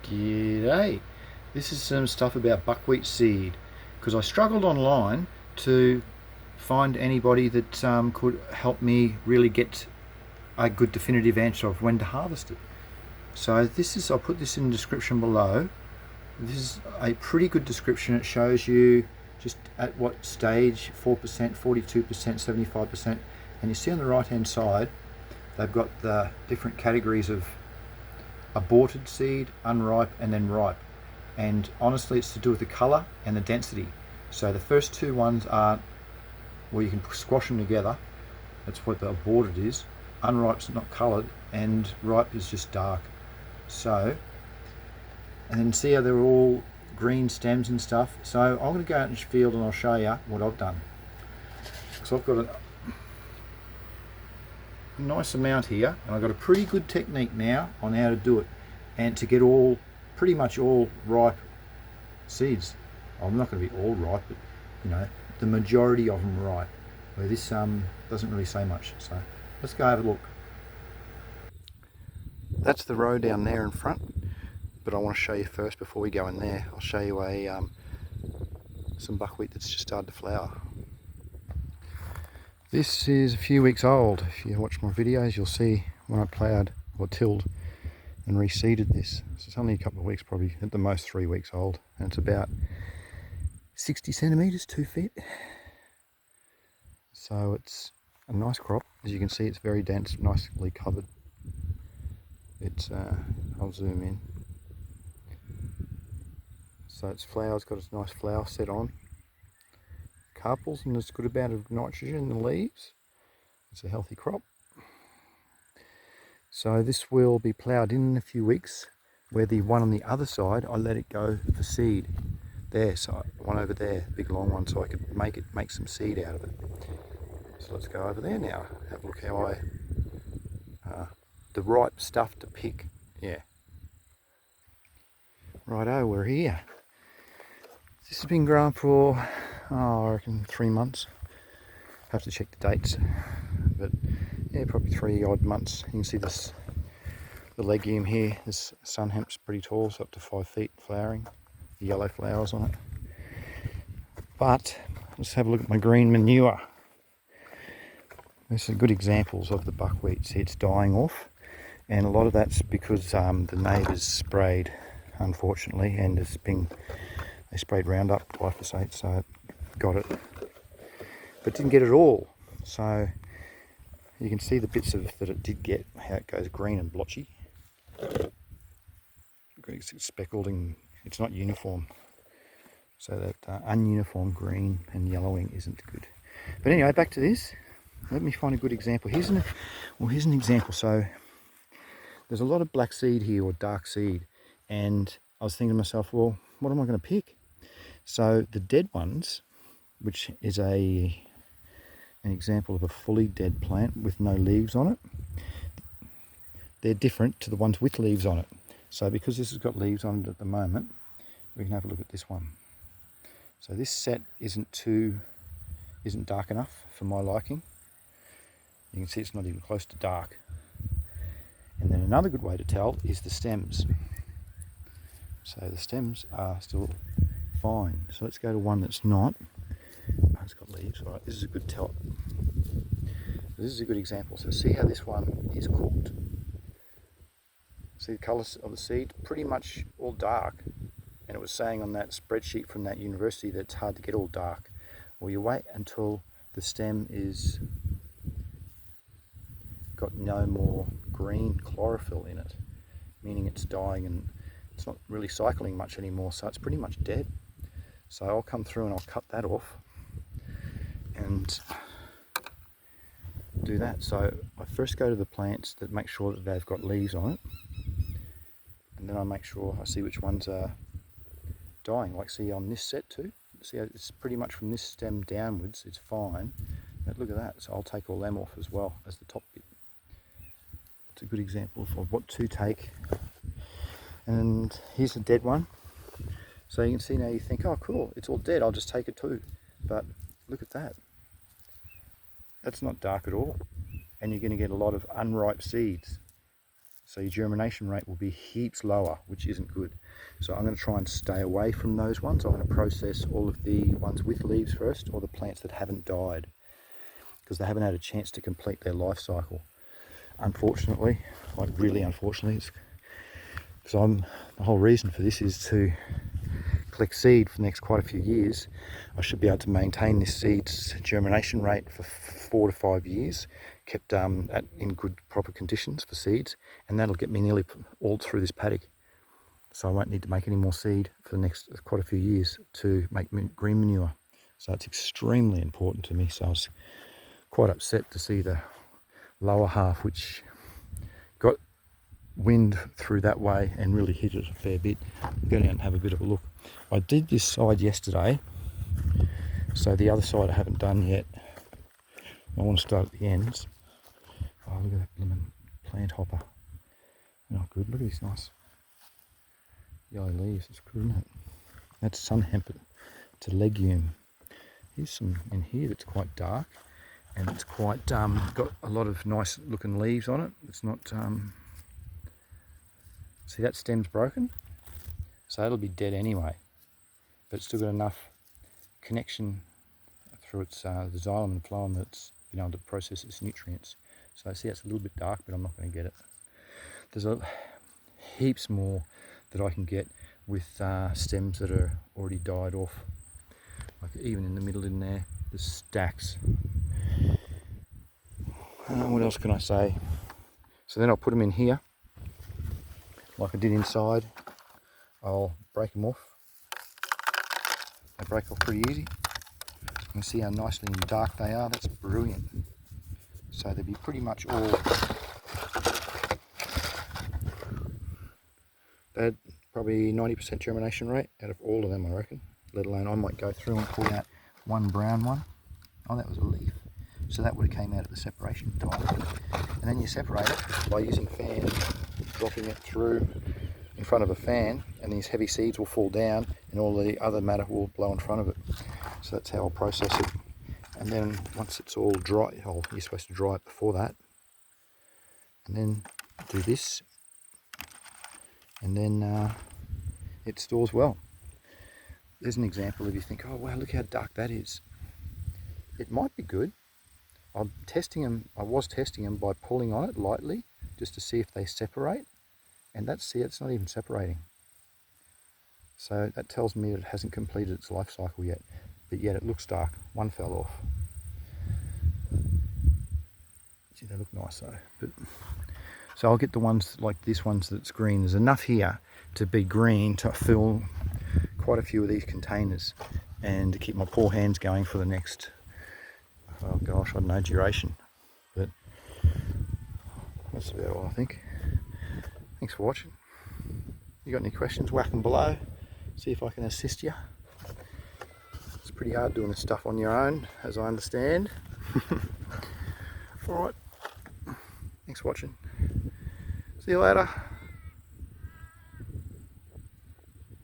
G'day. This is some stuff about buckwheat seed because I struggled online to find anybody that could help me really get a good definitive answer of when to harvest it. So I'll put this in the description below. This is a pretty good description. It shows you just at what stage, 4%, 42%, 75%, and you see on the right hand side they've got the different categories of aborted seed, unripe, and then ripe. And honestly, it's to do with the color and the density. So the first two ones are, well, you can squash them together. That's what the aborted is. Unripe's not colored, and ripe is just dark. So, and then see how they're all green stems and stuff. So I'm going to go out in the field and I'll show you what I've done. So I've got a nice amount here, and I've got a pretty good technique now on how to do it and to get pretty much all ripe seeds. I'm not going to be all ripe, but you know, the majority of them ripe, where this doesn't really say much. So let's go have a look. That's the row down there in front, but I want to show you first before we go in there. I'll show you some buckwheat that's just started to flower. This is a few weeks old. If you watch my videos, you'll see when I ploughed or tilled and reseeded this. So it's only a couple of weeks, probably at the most 3 weeks old, and it's about 60 centimetres, 2 feet. So it's a nice crop. As you can see, it's very dense, nicely covered. It's I'll zoom in. So it's flowers, got its nice flower set on. Carpels, and there's a good amount of nitrogen in the leaves. It's a healthy crop. So this will be ploughed in a few weeks, where the one on the other side, I let it go for seed. There, so one over there, big long one, so I could make some seed out of it. So let's go over there now. Have a look how the ripe stuff to pick. Yeah. Righto, we're here. This has been grown for, I reckon 3 months. Have to check the dates, but yeah, probably 3 odd months. You can see this, the legume here. This sun hemp's pretty tall, so up to 5 feet flowering. The yellow flowers on it. But let's have a look at my green manure. These are good examples of the buckwheat. See, it's dying off, and a lot of that's because the neighbours sprayed, unfortunately, and they sprayed Roundup, glyphosate, so it got it, but didn't get it all. So you can see the bits of that it did get, how it goes green and blotchy. It's speckled and it's not uniform. So that ununiform green and yellowing isn't good. But anyway, back to this. Let me find a good example. Here's an example. So there's a lot of black seed here, or dark seed, and I was thinking to myself, well, what am I going to pick? So the dead ones, which is an example of a fully dead plant with no leaves on it, they're different to the ones with leaves on it. So because this has got leaves on it at the moment, we can have a look at this one. So this set isn't dark enough for my liking. You can see it's not even close to dark. And then another good way to tell is the stems. So the stems are still fine. So let's go to one that's not. Oh, it's got leaves. All right, this is a good tell. This is a good example. So see how this one is cooked. See the colours of the seed, pretty much all dark. And it was saying on that spreadsheet from that university that it's hard to get all dark. Well, you wait until the stem is got no more green chlorophyll in it, meaning it's dying and it's not really cycling much anymore, so it's pretty much dead. So I'll come through and I'll cut that off and do that. So I first go to the plants that make sure that they've got leaves on it, and then I make sure I see which ones are dying. Like see on this set too, see how it's pretty much from this stem downwards, it's fine. But look at that, so I'll take all them off as well as the top bit. It's a good example of what to take. And here's a dead one. So you can see now, you think, oh cool, it's all dead, I'll just take it too. But look at that. That's not dark at all. And you're going to get a lot of unripe seeds. So your germination rate will be heaps lower, which isn't good. So I'm going to try and stay away from those ones. I'm going to process all of the ones with leaves first, or the plants that haven't died, because they haven't had a chance to complete their life cycle. Unfortunately, like really unfortunately, it's because the whole reason for this is to collect seed for the next quite a few years. I should be able to maintain this seed's germination rate for 4 to 5 years, kept in good proper conditions for seeds, and that'll get me nearly all through this paddock. So I won't need to make any more seed for the next quite a few years to make green manure. So it's extremely important to me. So I was quite upset to see the lower half, which got wind through that way and really hit it a fair bit. Go down and have a bit of a look. I did this side yesterday, so the other side I haven't done yet. I want to start at the ends. Oh, look at that lemon plant hopper. Oh, good. Look at these nice yellow leaves. It's good, isn't it? That's sun hemp. It's a legume. Here's some in here that's quite dark, and it's quite got a lot of nice looking leaves on it. It's not see, that stem's broken, so it'll be dead anyway, but it's still got enough connection through its the xylem and phloem that's been able to process its nutrients. So see, it's a little bit dark, but I'm not going to get it. There's heaps more that I can get with stems that are already died off. Like even in the middle in there, there's stacks. What else can I say? So then I'll put them in here, like I did inside. I'll break them off. They break off pretty easy. You can see how nicely and dark they are. That's brilliant. So they'll be pretty much all, they had probably 90% germination rate out of all of them, I reckon. Let alone I might go through and pull out one brown one. Oh, that was a leaf. So that would have came out at the separation time. And then you separate it by using fan, dropping it through in front of a fan, and these heavy seeds will fall down and all the other matter will blow in front of it. So that's how I'll process it. And then once it's all dry, oh, you're supposed to dry it before that, and then do this, and then it stores well. There's an example if you think, oh wow, look how dark that is. It might be good. I was testing them by pulling on it lightly just to see if they separate, and it's not even separating. So that tells me that it hasn't completed its life cycle yet, but yet it looks dark. One fell off. See, they look nice though. But so I'll get the ones like this ones that's green. There's enough here to be green to fill quite a few of these containers and to keep my poor hands going for the next, oh gosh, I don't know, duration. But that's about all I think. Thanks for watching. You got any questions, whack them below. See if I can assist you. It's pretty hard doing this stuff on your own, as I understand. Alright, thanks for watching. See you later.